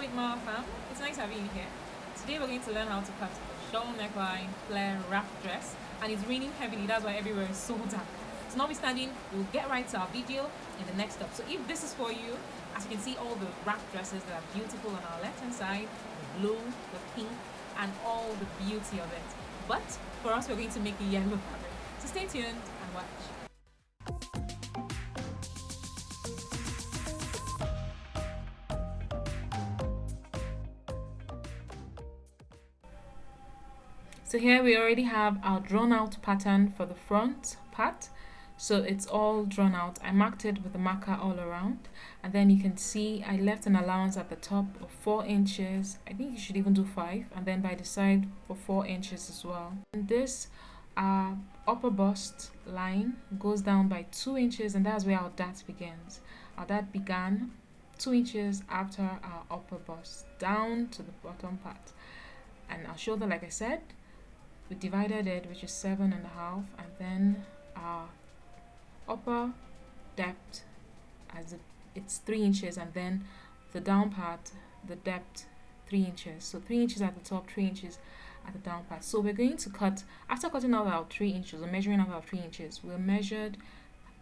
Handmade MAWA fam. It's nice having you here. Today we're going to learn how to cut a shawl neckline, flare, wrap dress, and it's raining heavily. That's why everywhere is so dark. So notwithstanding, we'll get right to our video in the next step. So if this is for you, as you can see, all the wrap dresses that are beautiful on our left hand side, the blue, the pink, and all the beauty of it. But for us, we're going to make a yellow fabric. So stay tuned and watch. So here we already have our drawn out pattern for the front part. So it's all drawn out. I marked it with a marker all around, and then you can see I left an allowance at the top of 4 inches. I think you should even do 5, and then by the side for 4 inches as well. And this upper bust line goes down by 2 inches, and that's where our dart begins. Our dart began 2 inches after our upper bust down to the bottom part. And our shoulder, like I said, we divided it, which is 7.5, and then our upper depth it's 3 inches, and then the down part, the depth 3 inches. So 3 inches at the top, 3 inches at the down part. So we're going to cut, after cutting out our 3 inches or measuring out our 3 inches, we measured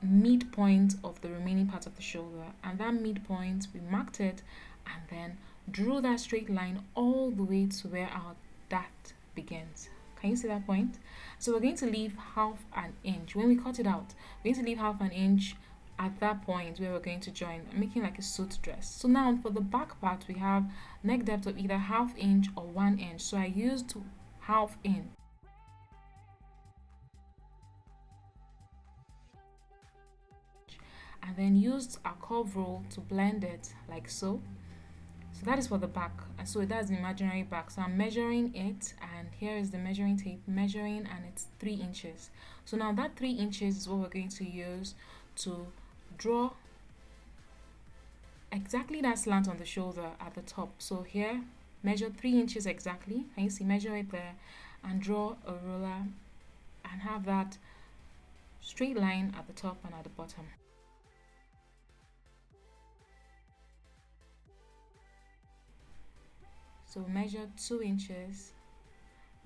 midpoint of the remaining part of the shoulder, and that midpoint we marked it and then drew that straight line all the way to where our dart begins. Can you see that point? So we're going to leave half an inch. When we cut it out, we're going to leave half an inch at that point where we're going to join, making like a suit dress. So now for the back part, we have neck depth of either half inch or 1 inch. So I used half inch. And then used a curve roll to blend it like so. So that is for the back, and so that's the imaginary back. So I'm measuring it, and here is the measuring tape, measuring, and it's 3 inches. So now that 3 inches is what we're going to use to draw exactly that slant on the shoulder at the top. So here, measure 3 inches exactly. Can you see? Measure it there, and draw a ruler, and have that straight line at the top and at the bottom. So measure 2 inches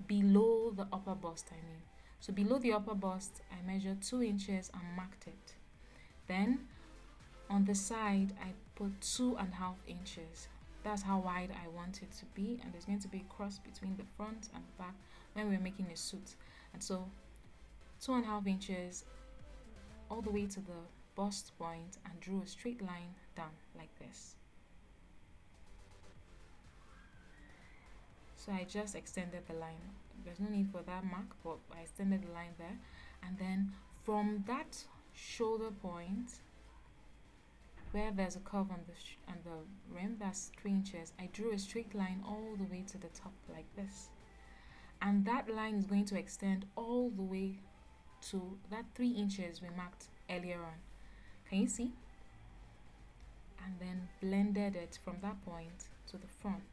below the upper bust, So below the upper bust, I measured 2 inches and marked it. Then on the side, I put 2.5 inches. That's how wide I want it to be. And there's going to be a cross between the front and the back when we're making a suit. And so 2.5 inches all the way to the bust point, and drew a straight line down like this. So I just extended the line. There's no need for that mark, but I extended the line there. And then from that shoulder point, where there's a curve on the rim, that's 3 inches, I drew a straight line all the way to the top like this. And that line is going to extend all the way to that 3 inches we marked earlier on. Can you see? And then blended it from that point to the front.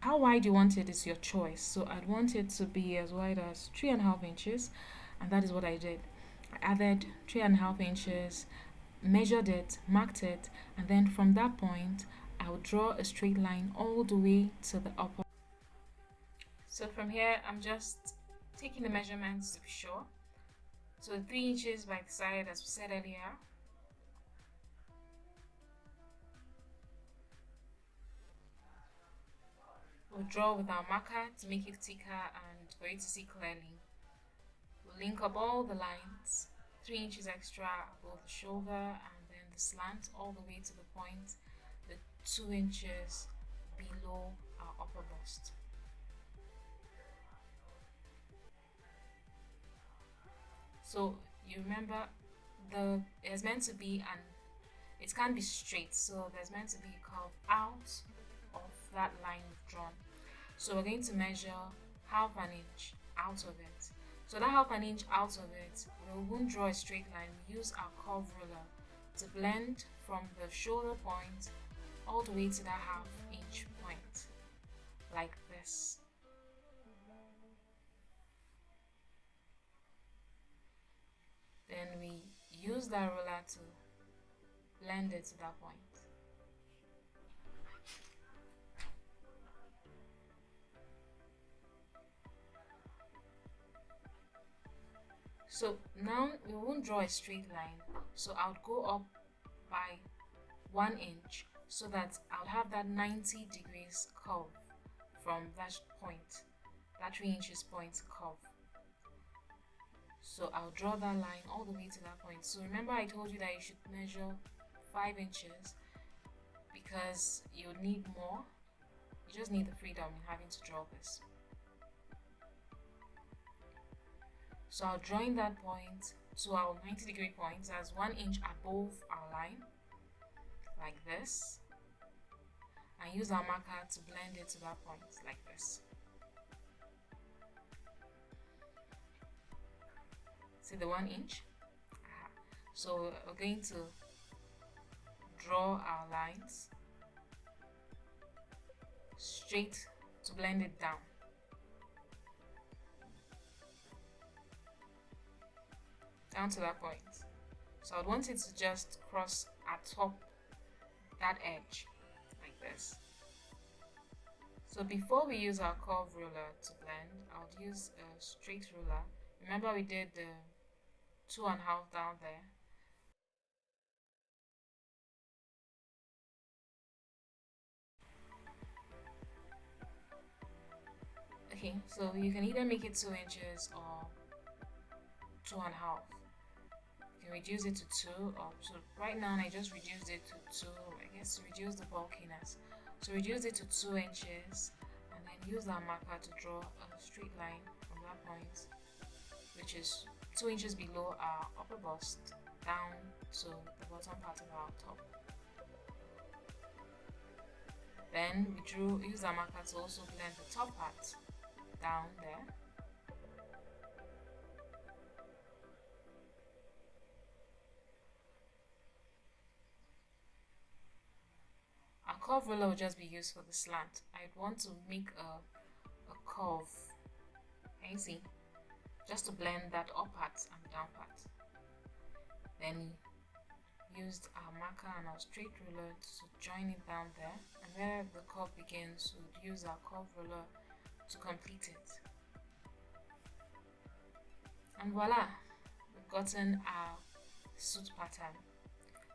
How wide you want it is your choice. So I'd want it to be as wide as 3.5 inches, and that is what I did. I added 3.5 inches, measured it, marked it, and then from that point I would draw a straight line all the way to the upper. So from here I'm just taking the measurements to be sure. So 3 inches by the side, as we said earlier. We'll draw with our marker to make it thicker and for you to see clearly. We'll link up all the lines, 3 inches extra above the shoulder, and then the slant all the way to the point, the 2 inches below our upper bust. So you remember, it's meant to be, and it can't be straight, so there's meant to be a curve out of that line we've drawn. So we're going to measure half an inch out of it. So that half an inch out of it, we won't draw a straight line. We use our curve ruler to blend from the shoulder point all the way to that half inch point, like this. Then we use that ruler to blend it to that point. So now we won't draw a straight line, so I'll go up by 1 inch so that I'll have that 90 degrees curve from that point, that 3 inches point curve. So I'll draw that line all the way to that point. So remember I told you that you should measure 5 inches because you need more. You just need the freedom in having to draw this. So I'll join that point to our 90-degree point as 1 inch above our line, like this, and use our marker to blend it to that point, like this. See the 1 inch? So we're going to draw our lines straight to blend it down. Down to that point. So I'd want it to just cross atop that edge, like this. So before we use our curve ruler to blend, I'll use a straight ruler. Remember we did the 2.5 down there. Okay, so you can either make it 2 inches or 2.5. You can reduce it to 2, or so right now I just reduced it to 2, I guess, to reduce the bulkiness. So reduce it to 2 inches and then use that marker to draw a straight line from that point, which is 2 inches below our upper bust down to the bottom part of our top. Then we use our marker to also blend the top part down there. Our curve ruler will just be used for the slant. I want to make a curve, can you see? Just to blend that up part and the down part. Then used our marker and our straight ruler to join it down there, and where the curve begins, we'll use our curve ruler to complete it. And voila, we've gotten our suit pattern.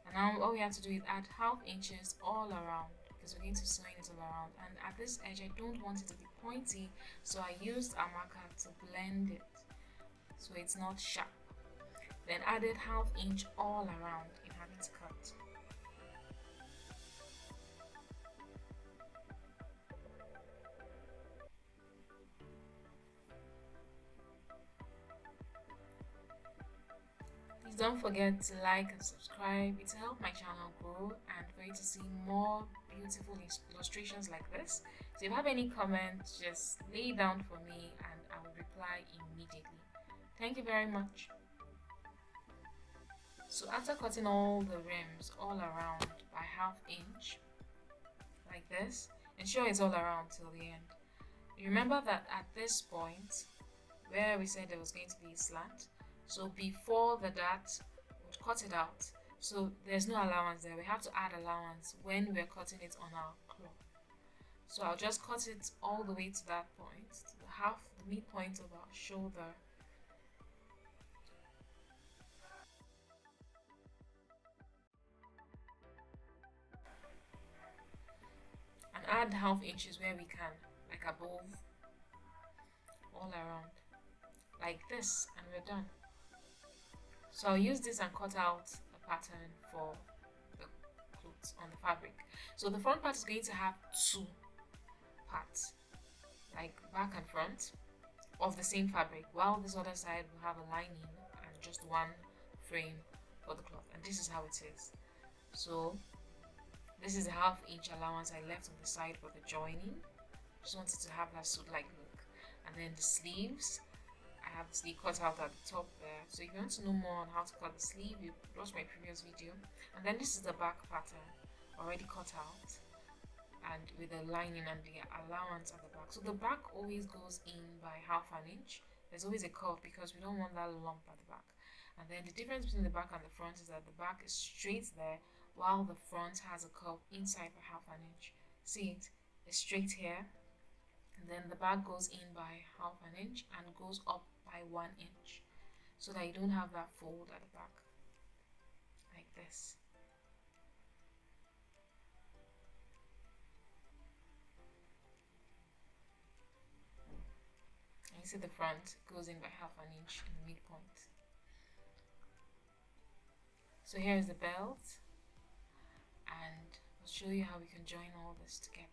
And now all we have to do is add 1/2 inches all around, because we're going to sew it all around. And at this edge I don't want it to be pointy, so I used a marker to blend it so it's not sharp. Then added 1/2 inch all around in having to cut. Please don't forget to like and subscribe. It will help my channel grow and for you to see more beautiful illustrations like this. So if you have any comments, just lay it down for me and I will reply immediately. Thank you very much. So after cutting all the rims all around by 1/2 inch, like this, ensure it's all around till the end. Remember that at this point, where we said there was going to be a slant, so before the dart, we'll cut it out. So there's no allowance there. We have to add allowance when we're cutting it on our cloth. So I'll just cut it all the way to that point, to the midpoint of our shoulder. And add 1/2 inches where we can, like above, all around, like this, and we're done. So I'll use this and cut out a pattern for the clothes on the fabric. So the front part is going to have 2 parts, like back and front, of the same fabric, while this other side will have a lining and just 1 frame for the cloth. And this is how it is. So this is a 1/2 inch allowance I left on the side for the joining. Just wanted to have that suit-like look. And then the sleeves, I have the sleeve cut out at the top there. So if you want to know more on how to cut the sleeve, you watch my previous video. And then this is the back pattern, already cut out, and with the lining and the allowance at the back. So the back always goes in by 1/2 inch. There's always a curve because we don't want that lump at the back. And then the difference between the back and the front is that the back is straight there, while the front has a curve inside by 1/2 inch. See it? It's straight here, and then the back goes in by 1/2 inch and goes up by 1 inch. so that you don't have that fold at the back, like this. And you see the front goes in by 1/2 inch in the midpoint. So here is the belt, and I'll show you how we can join all this together.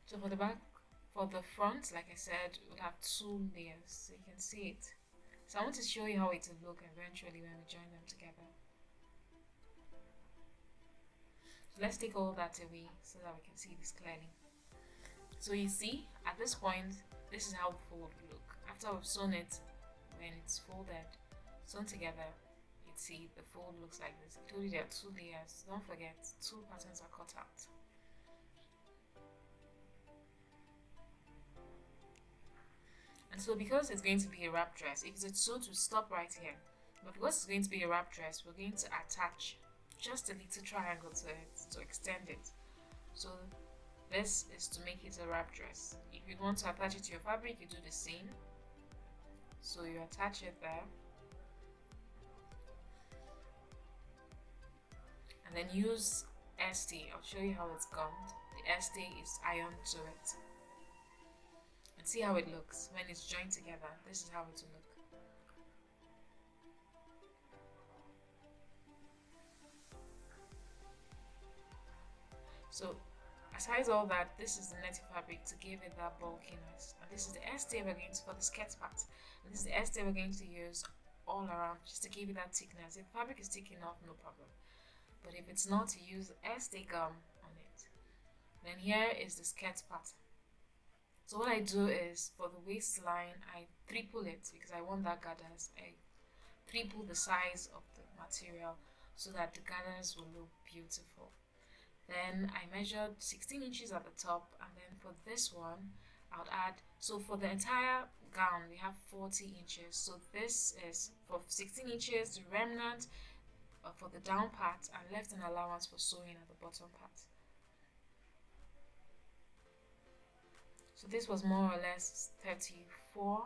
So for the front, like I said, we'll have 2 layers, so you can see it. So I want to show you how it will look eventually when we join them together. So let's take all that away so that we can see this clearly. So you see, at this point, this is how the fold will look. After we've sewn it, when it's folded, sewn together, you'd see the fold looks like this. I told you there are 2 layers. Don't forget, 2 patterns are cut out. And so because it's going to be a wrap dress, if it's sewed to stop right here, but because it's going to be a wrap dress, we're going to attach just a little triangle to it to extend it. So this is to make it a wrap dress. If you want to attach it to your fabric, you do the same. So you attach it there, and then use SD. I'll show you how it's gummed. The SD is ironed to it. And see how it looks when it's joined together. This is how it will look. So aside all that, this is the netting fabric to give it that bulkiness, and this is the SD we're going to for the skirt part, and this is the SD we're going to use all around just to give it that thickness. If the fabric is thick enough, no problem, but if it's not, you use SD gum on it. Then here is the skirt part. So what I do is, for the waistline, I triple it because I want that gathers. I triple the size of the material so that the gathers will look beautiful. Then I measured 16 inches at the top, and then for this one, I would add, so for the entire gown, we have 40 inches. So this is for 16 inches, the remnant for the down part, and left an allowance for sewing at the bottom part. So this was more or less 34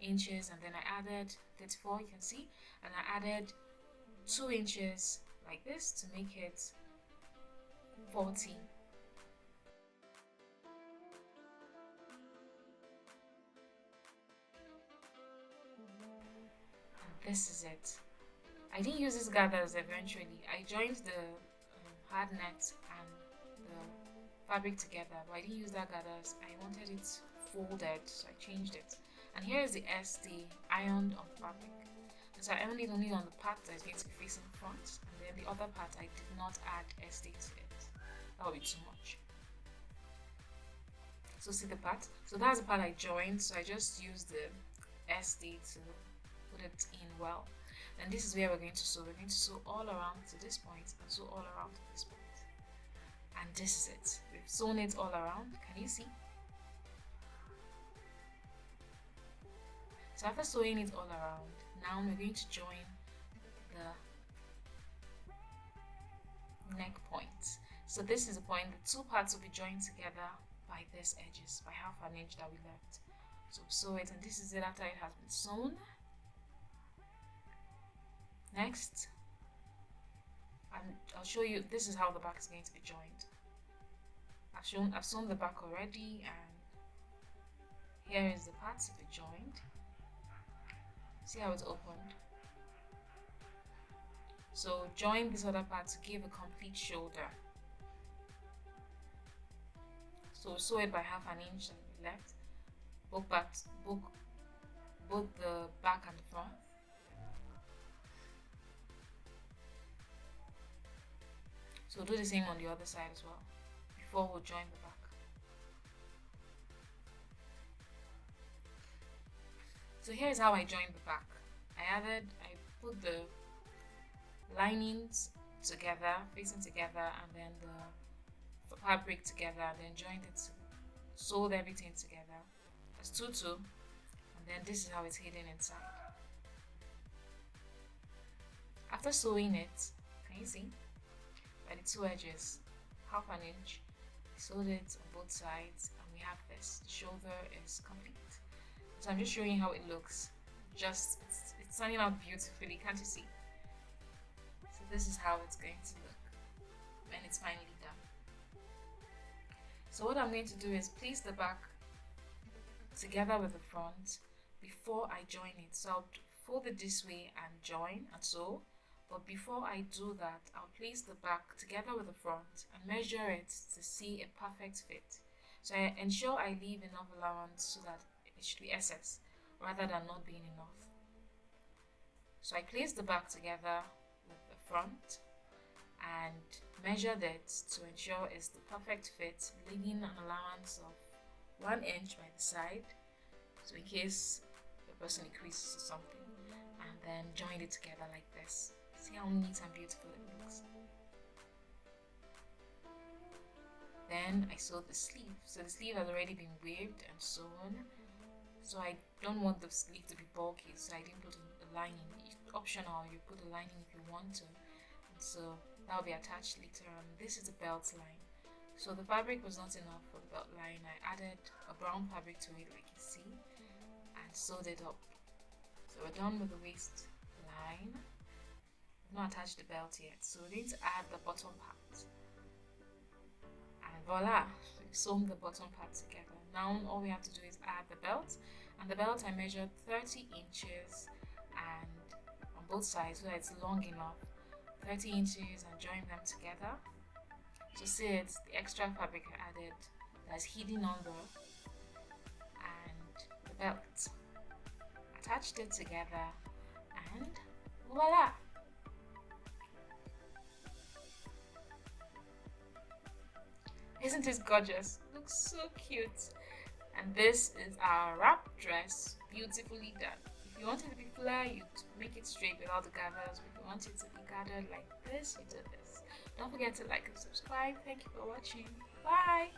inches, and then I added 34, you can see, and I added 2 inches like this to make it 40. And this is it. I didn't use these gathers eventually. I joined the hard net and the fabric together, but I didn't use that gathers. I wanted it folded, so I changed it. And here is the SD ironed on fabric. And so I ironed it only on the part that is going to be facing front, and then the other part I did not add SD to it. That would be too much. So see the part? So that's the part I joined, so I just used the SD to put it in well. And this is where we're going to sew. We're going to sew all around to this point and sew all around to this point. And this is it. We've sewn it all around. Can you see? So after sewing it all around, now we're going to join the neck point. So this is the point. The 2 parts will be joined together by these edges, by 1/2 inch that we left. So sew it, and this is it after it has been sewn. Next, and I'll show you, this is how the back is going to be joined. I've sewn the back already, and here is the part to be joined. See how it's opened? So join this other part to give a complete shoulder. So sew it by 1/2 inch that we left, both the back and the front. So do the same on the other side as well, before we'll join the back. So here's how I joined the back. I put the linings together, facing together, and then the fabric together, and then joined it, sewed everything together as tutu, and then this is how it's hidden inside. After sewing it, can you see? By the 2 edges, half an inch. I sewed it on both sides, and we have this. The shoulder is complete. So I'm just showing you how it looks. It's turning out beautifully, can't you see? So this is how it's going to look when it's finally done. So what I'm going to do is place the back together with the front before I join it. So I'll fold it this way and join and sew. But before I do that, I'll place the back together with the front and measure it to see a perfect fit. So I ensure I leave enough allowance so that it should be excess rather than not being enough. So I place the back together with the front and measured it to ensure it's the perfect fit, leaving an allowance of 1 inch by the side, so in case the person increases or something, and then joined it together like this. See how neat and beautiful it looks. Then I sewed the sleeve. So the sleeve has already been waved and sewn. So I don't want the sleeve to be bulky, so I didn't put a lining. It's optional, you put a lining if you want to. And so that will be attached later on. This is the belt line. So the fabric was not enough for the belt line. I added a brown fabric to it, like you see, and sewed it up. So we're done with the waist line. I've not attached the belt yet, so we're going to add the bottom part. And voila, we've sewn the bottom part together. Now all we have to do is add the belt, and the belt I measured 30 inches and on both sides so that it's long enough, 30 inches, and join them together. So see, it's the extra fabric I added that's hidden under, and the belt. Attached it together and voila! Isn't this gorgeous? Looks so cute. And this is our wrap dress, beautifully done. If you want it to be flare, you make it straight without the gathers. If you want it to be gathered like this, you do this. Don't forget to like and subscribe. Thank you for watching. Bye!